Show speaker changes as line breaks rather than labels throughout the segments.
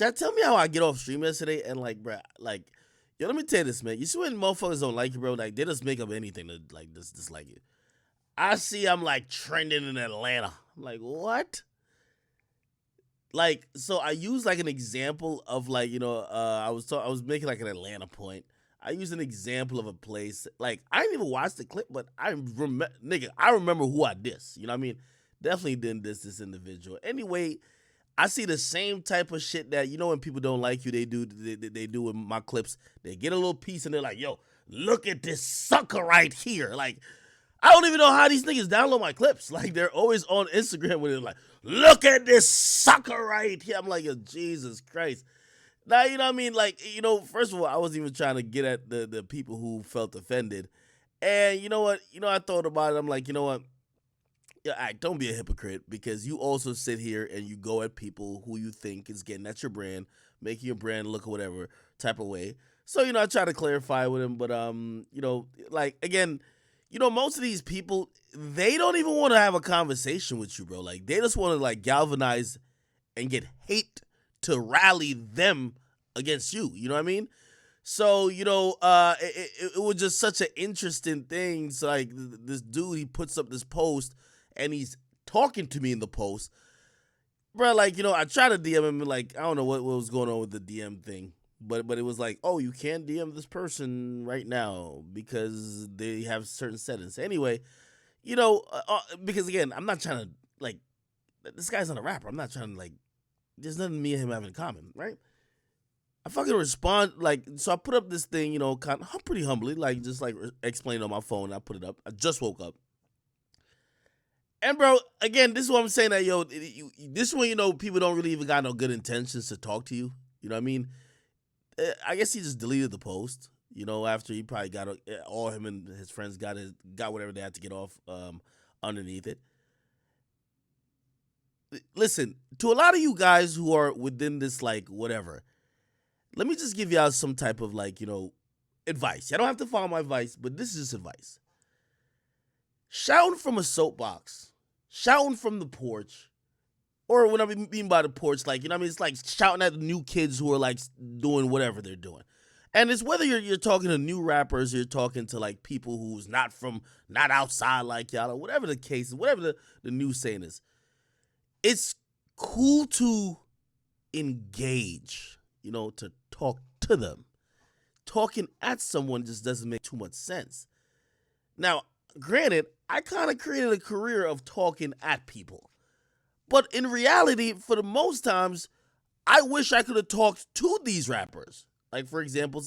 Chat, tell me how I get off stream yesterday and like, bruh, like, yo, let me tell you this, man. You see when motherfuckers don't like you, bro? Like, they just make up anything to like dislike you. I see I'm like trending in Atlanta. I'm like, what? Like, so I use like an example of like, I was making like an Atlanta point. I use an example of a place. Like, I didn't even watch the clip, but I remember who I diss. You know what I mean? Definitely didn't diss this individual. Anyway, I see the same type of shit that when people don't like you, they do in my clips. They get a little piece and they're like, "Yo, look at this sucker right here." Like, I don't even know how these niggas download my clips. Like, they're always on Instagram with it, like, "Look at this sucker right here." I'm like, "Yo, Jesus Christ." Now, you know what I mean? Like, first of all, I wasn't even trying to get at the people who felt offended. And you know what? I thought about it. I'm like, you know what? Yeah, all right, don't be a hypocrite because you also sit here and you go at people who you think is getting at your brand, making your brand look whatever type of way. So, I try to clarify with him, but like again, most of these people, they don't even want to have a conversation with you, bro. Like they just want to like galvanize and get hate to rally them against you. You know what I mean? So, it was just such an interesting thing. So, like, this dude, he puts up this post and he's talking to me in the post. Bro, like, I tried to DM him, like, I don't know what was going on with the DM thing. But it was like, oh, you can't DM this person right now because they have certain settings. Anyway, because again, I'm not trying to, like, this guy's not a rapper. I'm not trying to, like, there's nothing me and him have in common, right? I fucking respond, like, so I put up this thing, kind of pretty humbly, like, just, like, explained on my phone. I put it up. I just woke up. And, bro, again, this is what I'm saying that, this is when, people don't really even got no good intentions to talk to you. You know what I mean? I guess he just deleted the post, after he probably got, all him and his friends got whatever they had to get off underneath it. Listen, to a lot of you guys who are within this, like, whatever, let me just give y'all some type of, like, advice. I don't have to follow my advice, but this is just advice. Shouting from a soapbox, shouting from the porch, or what I mean by the porch, like, it's like shouting at the new kids who are, like, doing whatever they're doing. And it's whether you're talking to new rappers, or you're talking to, like, people who's not outside like y'all, or whatever the case is, whatever the new saying is. It's cool to engage, to talk to them. Talking at someone just doesn't make too much sense. Now, granted, I kind of created a career of talking at people. But in reality, for the most times, I wish I could have talked to these rappers. Like, for example,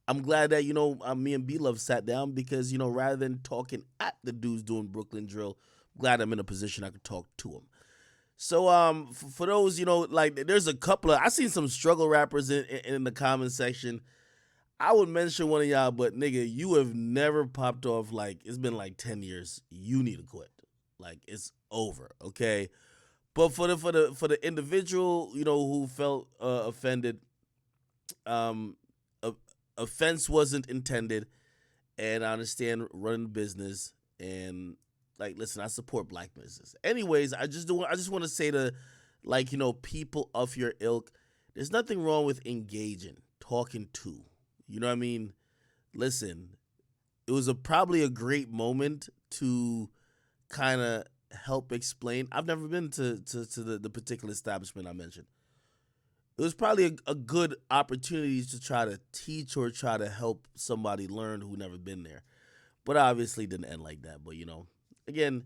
I'm glad that, me and B-Love sat down because, rather than talking at the dudes doing Brooklyn drill, I'm glad I'm in a position I could talk to them. So, for those, like, there's a couple of, I seen some struggle rappers in the comment section. I would mention one of y'all, but nigga, you have never popped off. Like, it's been like 10 years. You need to quit. Like, it's over, okay? But for the individual, who felt offended, offense wasn't intended, and I understand running a business, and like, listen, I support black business. Anyways, I just want to say to, like, people of your ilk, there's nothing wrong with engaging, talking to. You know what I mean? Listen, it was probably a great moment to kind of help explain. I've never been to the particular establishment I mentioned. It was probably a good opportunity to try to teach or try to help somebody learn who never been there. But obviously it didn't end like that. But, again,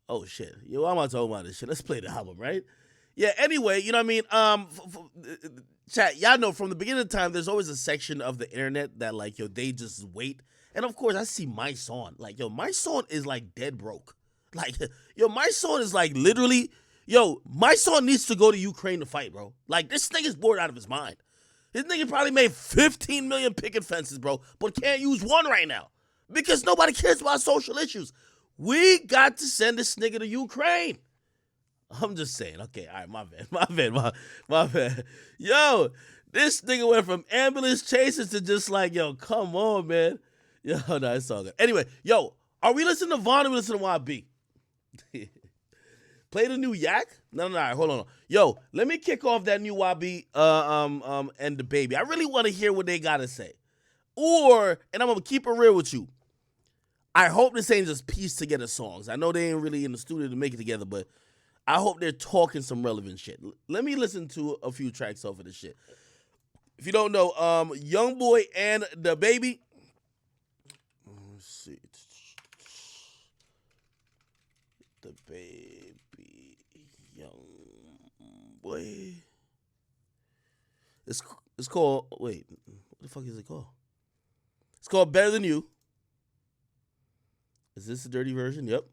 oh, shit. Yo, why am I talking about this shit? Let's play the album, right? Yeah, anyway, you know what I mean? Chat, y'all know from the beginning of time, there's always a section of the internet that, like, they just wait. And, of course, I see my song. Like, my song is, like, dead broke. Like, my song is, like, literally, my song needs to go to Ukraine to fight, bro. Like, this nigga's bored out of his mind. This nigga probably made 15 million picket fences, bro, but can't use one right now because nobody cares about social issues. We got to send this nigga to Ukraine. I'm just saying. Okay, all right, my bad. Yo, this nigga went from ambulance chasers to just like, yo, come on, man. Yo, no, it's all good. Anyway, yo, are we listening to Vaughn or we listening to YB? Play the new Yak? No, all right, hold on. Yo, let me kick off that new YB and the baby. I really want to hear what they gotta say. And I'm gonna keep it real with you. I hope this ain't just piece together songs. I know they ain't really in the studio to make it together, but I hope they're talking some relevant shit. Let me listen to a few tracks off of this shit. If you don't know, Young Boy and the Baby. Let's see. The Baby, Young Boy. It's called. Wait, what the fuck is it called? It's called Better Than You. Is this the dirty version? Yep.